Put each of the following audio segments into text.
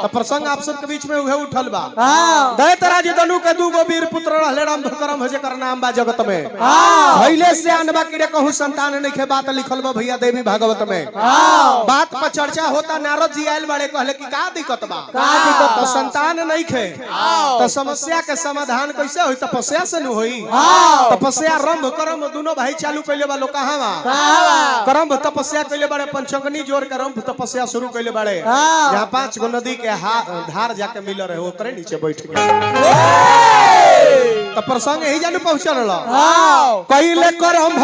तो प्रसंग आप सब के बीच में उहे उठल बा। दैतराज दनु के दूगो वीर पुत्र रहले राम करम हो जेकर नाम बा जगत में। भइले से अनबा किरे कहूं संतान नहीं के बात लिखल बा भैया देवी भागवत में। बात पर चर्चा होता नारद जी आयल बड़े कहले कि का दिक्कत बा, तो संतान नहीं खे तो समस्या के समाधान कैसे होई, तपस्या से न होई। तपस्या रंभ करम दोनों भाई चालू कइले बा। लोग कहां बा करम तपस्या कइले बड़े, पंचगनी जोर के रंभ तपस्या शुरू कइले बड़े। जहां 5 गो नदी के धार जाके मिल रहे ओकरे नीचे बैठ गए। तो प्रसंग यही जानू पहुंचल रहा। कइले करम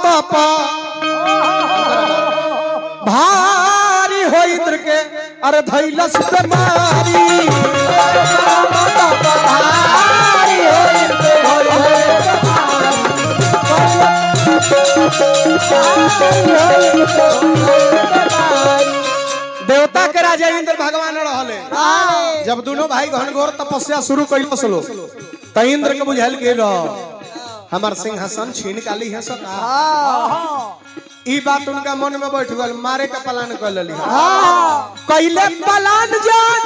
तप भारी हो इंद्र के अरे धैलस बेमारी। देवता के राजा इंद्र भगवान रहले। जब दोनों भाई घनघोर तपस्या शुरू कइलस लो त इंद्र के बुझाइल गेल हमार सिंहासन छीन काली है सका। ई बात उनका मन में बैठ गल, मारे का प्लान कर लेली। कइले प्लान जान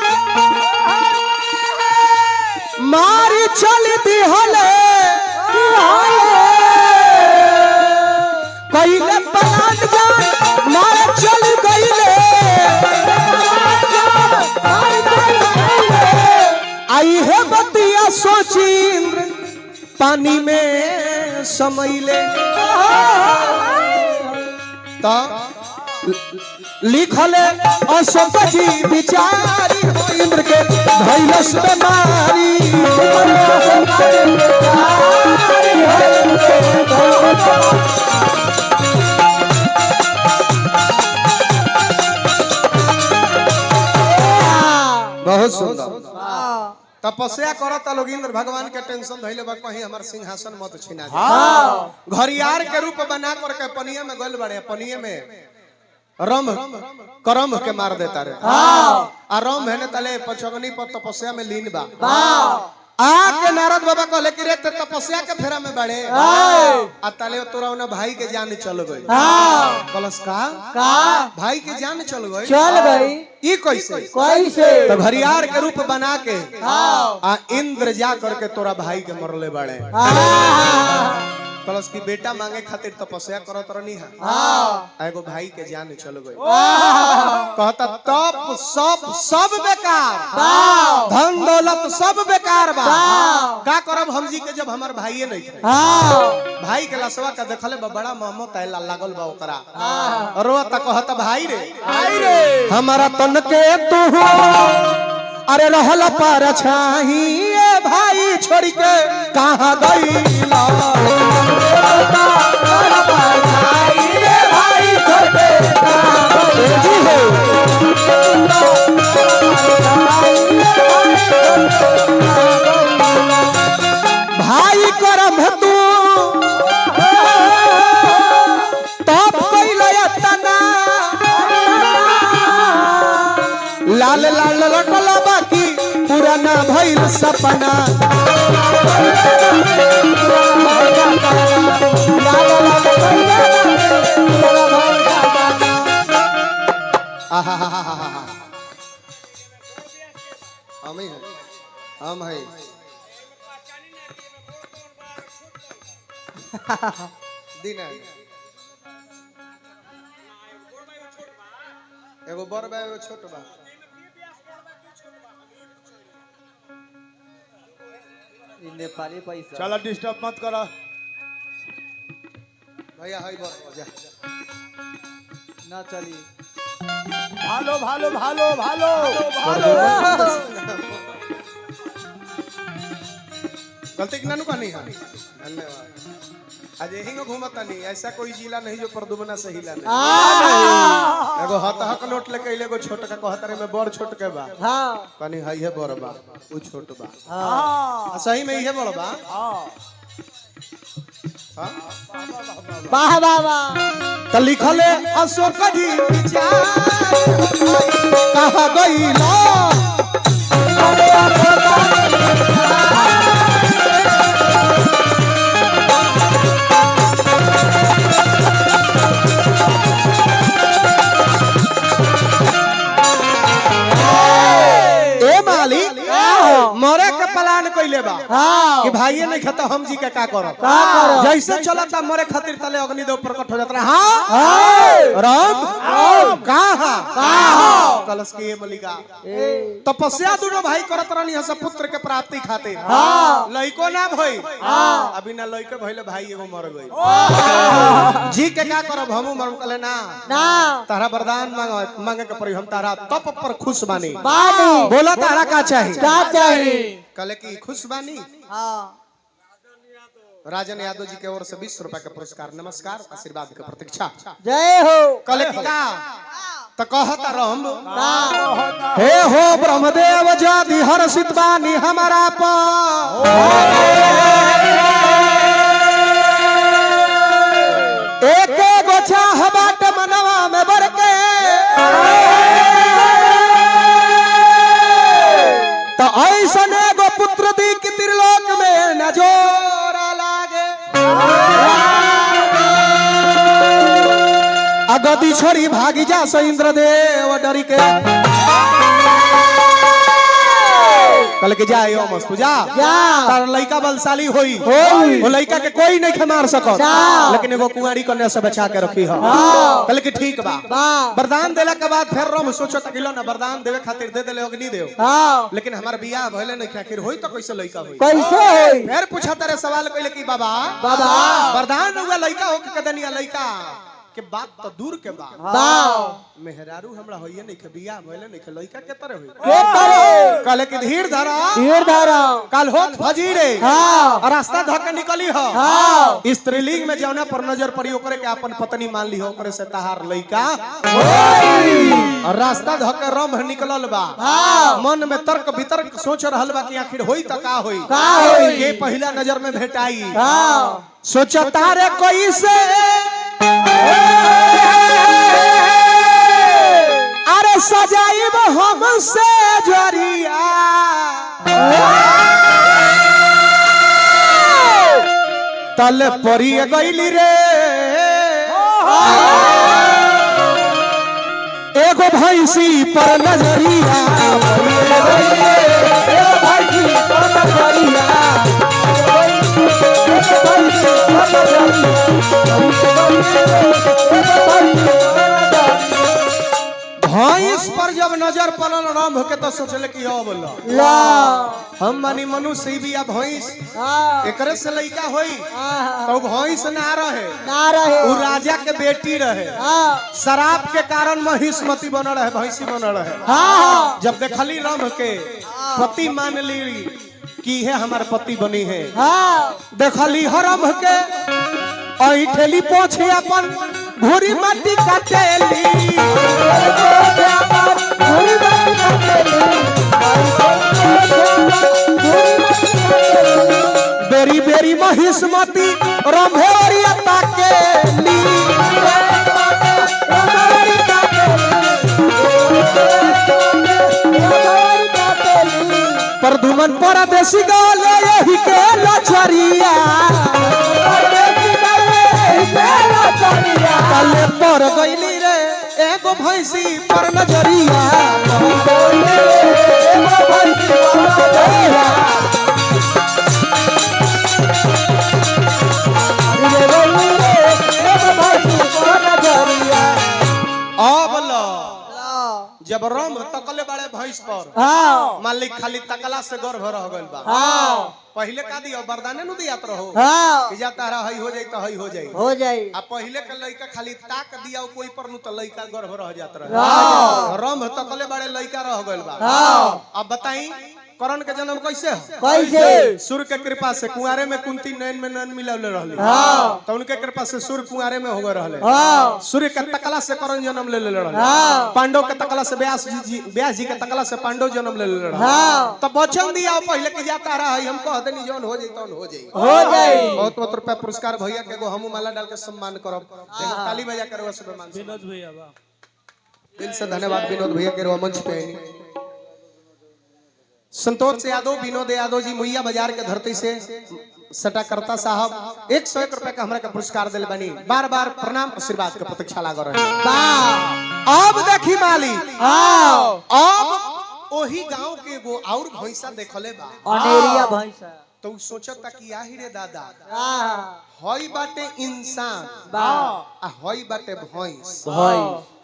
मारी चल दी हले। कइले प्लान जान मारे चल गइले। आई है बतिया सोची इंद्र पानी में समैले। तो लिखले अशोक जी विचारी हो इंद्र के धैलस बेमारी। बहुत सुंदर तपस्या करता लोग इंद्र भगवान के टेंशन धैले बा कहीं हमार सिंहासन मत छीना जाए। घरियार के रूप बना करके पनिया में गल बड़े, पनिया में रंभ करम के मार देता रे। आ रंभ है तले पचगनी पर तपस्या में लीन बा। आके नारद बाबा कहले कि रे तपस्या के फेरा में बड़े आ तले तोरा उना भाई के जान चल गई। कलस का भाई के जान चल गई। ई कैसे तो घरियार के रूप बना के आ इंद्र जा करके तोरा भाई के मरले बड़े। कलश की बेटा मांगे खातिर तपस्या करत रहनी है। एगो भाई के जान चल गई। कहता तप सब बेकार, धन दौलत सब बेकार बा। का करब हम जी के जब हमार भाईये नहीं थे। भाई के लसवा का देखले बड़ा मोहम्मद आइला लागल बा ओकरा। रोता कहता भाई रे हमारा तन के तू अरे रहल पर छाही भाई छोड़ के कहां गईला। भाई करम तू तप कइले तना लाल लाल रटला बाकी पुराना भइल सपना। हम है दीना एगो बड़ बा एगो छोट बा। नेपाली पैसा चला डिस्टर्ब मत करा भैया हाय बड़ जा ना चली। भालो भालो भालो भालो भालो गलती की नानू कहनी है। धन्यवाद। आज यही को घूमता नहीं, ऐसा कोई जिला नहीं जो प्रदुमना से हिला नहीं। एगो हक नोट लेके अइले एगो छोट का कहतरे में बड़ छोट के बा। कहनी हाय है बड़ बा उ छोट बा। सही में इहे बड़ बा। वाह वाह वाह। त लिखले अशोक जी विचार कहां गइला। मरे के प्लान कइले बा हाँ कि भाईये नहीं खाता हम जी के का करब का करब? जैसे चलता मरे खातिर तले अग्निदेव प्रकट हो जात रहा हां राम कहां कलश के मलिका तपस्या दोनों भाई करत रहनी हस पुत्र के प्राप्ति खातिर लइको ना भई अभी ना लइके भइले भाई एगो मर गई जी के का करब हमहू मरम कहले ना ना तारा वरदान मांगे के पड़ी हम तारा तप पर खुश बानी बानी बोला तारा का चाहिए क्या चाहिए कहले की खुश बानी हाँ राजन यादव जी के ओर से 20 रुपए का पुरस्कार नमस्कार आशीर्वाद के प्रतीक्षा जय हो कहले की का त कहता रहम का हे हो ब्रह्मदेव जदि हर्षित बानी हमारा पर एक गोछा हबाट मनवा में बरके तो ऐसन एगो पुत्र दी कि त्रिलोक में न जोरा लागे अगदी छोड़ी भागी जा सो इंद्रदेव डरी के कल के जा यो मस्त जा तार लइका बलशाली होई वो लइका के कोई नहीं के मार सकत लेकिन एगो कुंवारी कन्या से बचा के रखी हो कल के ठीक बा वरदान देला के बाद फिर रोम सोचत किलो ना वरदान देवे खातिर दे देले अग्निदेव लेकिन हमार बियाह भइले नहीं आखिर होई तो कैसे लइका होई कैसे होई फिर पूछा तारे सवाल कइले कि बाबा वरदान हुआ लइका हो के कदनिया लइका के बात तो दूर के बात मेहरारू हमरा होइए नहीं के बियाह भइले नहीं के लइका के तरह होई कहले कि धीर धरा कल होत फजीरे और रास्ता धके निकली हो स्त्रीलिंग में जौना पर नजर पड़ी ओकरे के अपन पत्नी मान ली हो ओकरे से तहार लइका और रास्ता धके रंभ निकलल बा मन में तर्क वितर्क सोच रहल बा कि आखिर होई त का होई के पहला नजर में भेटाई सोचता रे कोई से अरे सजाइब हमसे जरिया तल परी गईली रे एगो भैंसी पर नजरिया भैंस पर जब नजर पड़ल राम के तो सोचले कि हो बोलो हम मानी मनुष्य भी या भैंस एकरे से लइका होई तो भैंस ना रहे उ राजा के बेटी रहे शराब के कारण महिष्मती बनल रहे भैंसी बनल रहे जब देखली राम के पति मान ली कि है हमार पति बनी है देखली हरम के ऐठेली पोछे अपन घोरी माटी काटेली बेरी बेरी महिष्मती रंभेरिया ताकेली परदुमन परदेसी गाले यही के लचरिया कले पर गईली रे एगो भैंसी पर नजरिया अब लो जब रंभ तकले बड़े भैंस पर मालिक खाली तकला से गर्भ रह गइल बा पहले का दियो वरदाने नु दियात रहो कि जा तारा हई हो जाई त हई हो जाई आ पहले के लइका खाली ताक दिया कोई पर नु त लइका गर्भ रह जात रहे रंभ तकले बड़े लइका रह गइल बा अब बताई करण के जन्म कैसे सूर्य के कृपा से कुंवारे में कुंती नयन में नयन मिलौले रहले तो उनके कृपा से सूर्य कुंवारे में हो गए रहले सूर्य के तकला से करण जन्म ले रहले पांडव के तकला से व्यास जी के तकला से पांडव जन्म ले रहले तो वचन दिया पहले के जाता रहा हम कह देनी जौन हो जाई तौन हो जाई बहुत बहुत रुपया पुरस्कार भैया के एगो हमू माला डाल के सम्मान करब एगो ताली बजा के रवा सब मान विनोद भैया बा दिल से धन्यवाद विनोद भैया के मंच पे आईनी संतोष यादव विनोद यादव जी मुइया बाजार के धरती से सटा करता साहब 101 रुपए का हमरा के पुरस्कार दिल बनी बार बार प्रणाम आशीर्वाद के प्रतीक्षा लाग रहे अब देखी माली अब वही गांव के एगो और भैंसा देखले बा अनेरिया भैंसा तो उ सोचता कि आही रे दादा हाँ हई बाटे इंसान बा आ हई बाटे भैंस भाई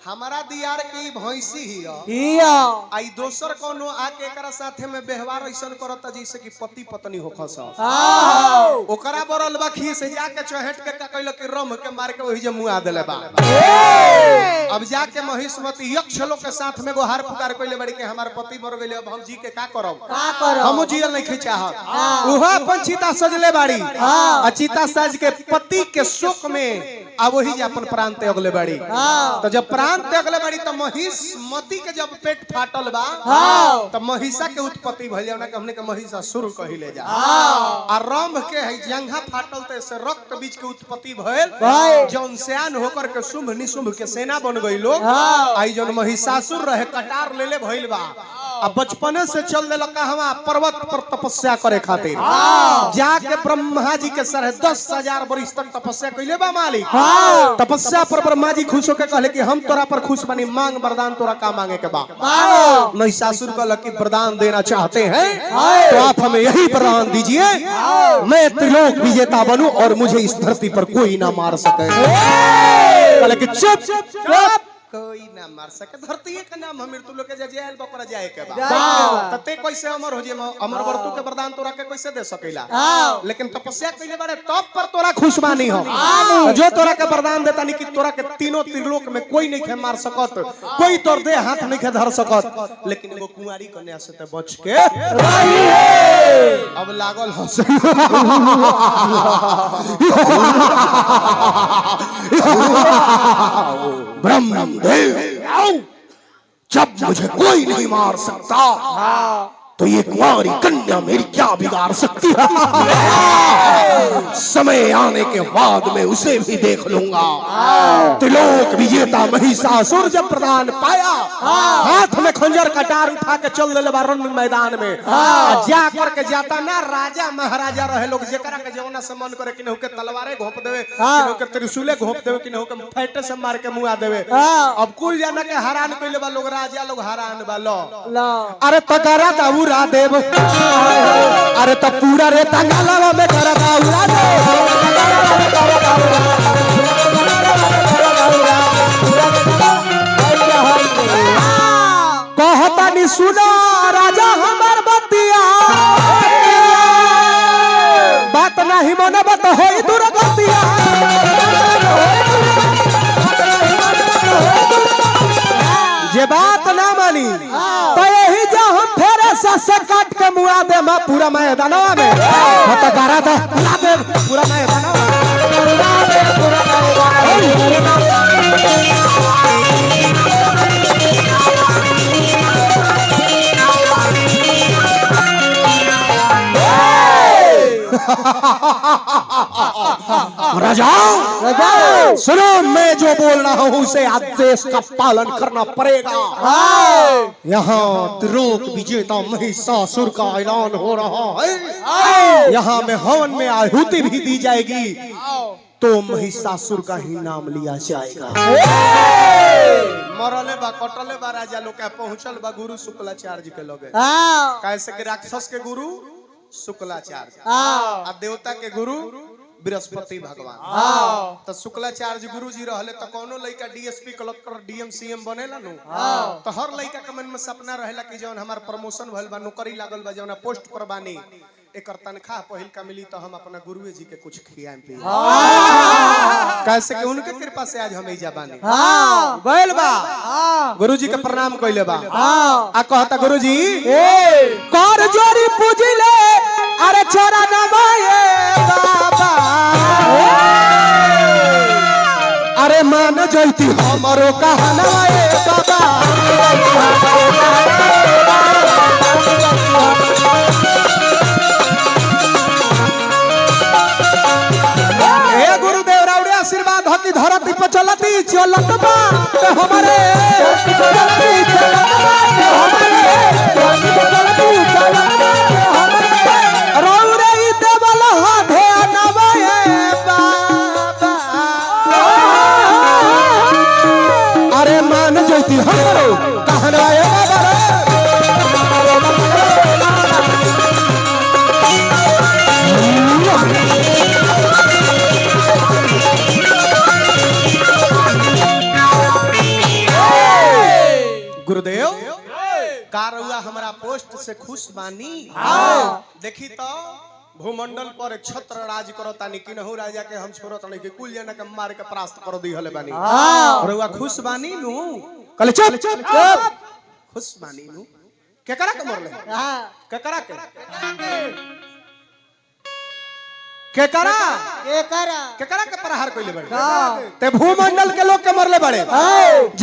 हमारा दियार के ई भैंसी ही हिया आई दोसर कोनो आके एकरा साथे में व्यवहार ऐसन करता जैसे कि पति पत्नी होखस हाँ ओकरा बरल बा खीस जाके चहेट के का कहलो कि रम के मार के वही जे मुआ देले बा अब जाके महिष्मती यक्ष लोग के साथ में गोहार पुकार कइले बड़ी के हमार पति मर गइले अब हम जी के का करब का करो हम जियल नहीं खिचाहत उहा अपन चिता सजले बाड़ी आ चिता सज के पति के शोक में आ वही जे अपन प्राण त्यागले बाड़ी तो जब प्राण त्यागले बाड़ी तो महिष्मती के जब पेट फाटल बा तो महिषा के उत्पत्ति भइल जावना के हमने के महिषासुर कहिले जा आ रंभ के है जंघा फाटल ते से रक्त बीज के उत्पत्ति भइल जौन सयान होकर के शुंभ निशुंभ के सेना बन गई लोग आई जौन महिषासुर रहे कटार लेले भइल बा आ बचपने से चल देल कहवा पर्वत पर तपस्या करे खातिर जाके ब्रह्मा जी के सर 10,000 वर्ष तक तपस्या कइले बा मालिक तपस्या पर ब्रह्मा जी खुश होकर कहले कि हम तोरा पर खुश बनी मांग वरदान तोरा का मांगे के बा महिषासुर कहला कि वरदान देना चाहते हैं तो आप हमें यही वरदान दीजिए मैं त्रिलोक विजेता बनूं और मुझे इस धरती पर कोई ना मार सके कहले कि चुप कोई ना मार सके धरती के नाम हम मृत्यु लोग के जेल बकरा जाए के बा तते कैसे अमर हो जे अमर वर्तु के वरदान तोरा के कैसे दे सकेला लेकिन तपस्या कइले बारे तब पर तोरा खुश बानी हम जो तोरा के वरदान देता नहीं कि तोरा के तीनों त्रिलोक में कोई नहीं खे मार सकत कोई तोर दे हाथ नहीं खे धर सकत लेकिन एगो कुंवारी कन्या से ते बच के अब लागल हंस ब्रह्मदेव जब मुझे कोई नहीं मार सकता तो ये कुंवारी कन्या मेरी क्या बिगाड़ सकती है समय आने के बाद मैं उसे भी देख लूंगा त्रिलोक विजेता महिषासुर जब प्रदान पाया हाथ में खंजर कटार उठा के चल दिले रण मैदान में जा करके जाता ना राजा महाराजा रहे लोग जेकरा के जौना से मन करे कि के तलवारे घोंप देवे कि के त्रिशूले घोंप देवे कि के फैटे से मार के मुआ देवे अब कुल जाना के हैरान कइले बा लोग राजा लोग हैरान बा लो अरे तकरा दाऊ उड़ा देव अरे तो पूरा रे तंगालवा में करता उड़ा दे कहता नहीं सुना राजा हमार बतिया बात नहीं मन बत होई दुर्गतिया जे बात ना मानी तो यही जो हम फेरे से काट के मुआ दे मैं पूरा मैदानवा में तो करा था पूरा मैदानवा राजा सुनो मैं जो बोल रहा हूँ उसे आदेश का पालन करना पड़ेगा यहाँ त्रिलोक विजेता महिषासुर का ऐलान हो रहा है यहाँ में हवन में आहुति भी दी जाएगी तो महिषासुर का ही नाम लिया जाएगा मरले बा कटले बा राजा लोग के पहुंचल बा गुरु शुक्लाचार्य के लगे कैसे कि राक्षस के गुरु शुक्लाचार्य आ देवता के गुरु बृहस्पति भगवान तो शुक्लाचार्य गुरु जी रहले तो कोनो लड़का डीएसपी कलेक्टर डीएम सीएम बनेला नु तो हर लड़का के मन में सपना रहेला कि जौन हमार प्रमोशन भइल बा नौकरी लागल बा जौन पोस्ट पर बानी एकर तनख्वाह पहिल का मिली तो हम अपना गुरुए जी के कुछ खियाएं पी कैसे कि उनके कृपा से आज हम एजा बानी गइल बा गुरु जी के प्रणाम कइले बा आ कहता गुरु जी कर जोरी पूजिले अरे चरण माए बाबा अरे मान जैती हमरो कहना ए बाबा आशीर्वाद हो कि धरती पर चलती चलत बा ते हमरे रौरे देवल हा ध्यानवा ए बाबा अरे मान जैती हमरो कहना ए बाबा का रउआ हमारा पोस्ट से खुश बानी देखी तो भूमंडल पर एक छत्र राज करता नहीं कि नहु राजा के हम छोड़त नहीं कि कुल जना के मार के परास्त कर दी हले बानी रउआ खुश बानी नु कहले चुप चुप खुश बानी नु केकरा के मरले केकरा के केकरा केकरा के प्रहार कइले बड़े ते भूमंडल के लोग के मरले बड़े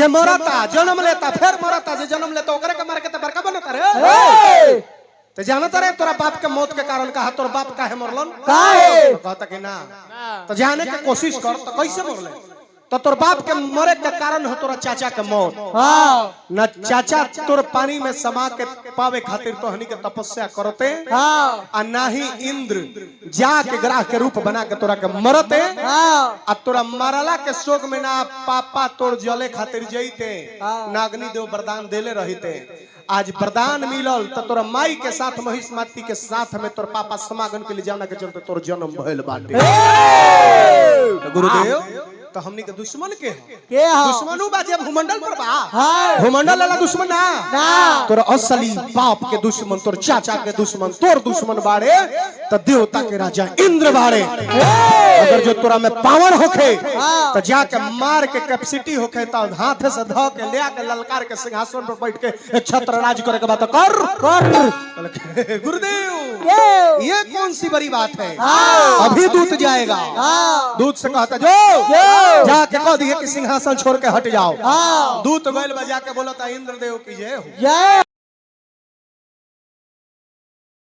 जे मरता जन्म लेता फिर मरता जे जन्म लेता ओकरे के मार के ते बड़का बनता रे ते जानता रे तोरा बाप के मौत के कारण कहा तोर बाप काहे मरलन काहे तो कहता कि ना तो जाने के कोशिश कर तो कैसे मरले तो तोर बाप के मरे के कारण हो तोरा चाचा के मौत न चाचा तोर पानी में समा के पावे खातिर तो हनी के तपस्या करते आ ना ही इंद्र जाके ग्राह के रूप बना के तोरा के मरते आ तोरा मरला के शोक में ना पापा तोर जले खातिर जईते नागनी देव वरदान देले रहते आज वरदान मिलल तो तोरा माई के साथ महिष माती के साथ में तोर पापा समागम के लिए जाना के चलते तोर जन्म भइल बाटे तो गुरुदेव तो हमनी के दुश्मन के दुश्मनू बाजे भूमंडल पर बा भूमंडल वाला दुश्मन ना तोर असली बाप के दुश्मन तोर चाचा के दुश्मन तोर दुश्मन बाड़े तो देवता के राजा इंद्र बाड़े अगर जो तोरा में पावर होखे तो जाके मार के कैपेसिटी होखे तो हाथ से ध के ले के ललकार के सिंहासन पर बैठ के एक छत्र राज करे के बात कर गुरुदेव ये कौन सी बड़ी बात है अभी दूत जाएगा दूत से कहता जो जाके कह दिए कि सिंहासन छोड़ के हट जाओ दूत बैल बजा के बोलता इंद्रदेव की जय हो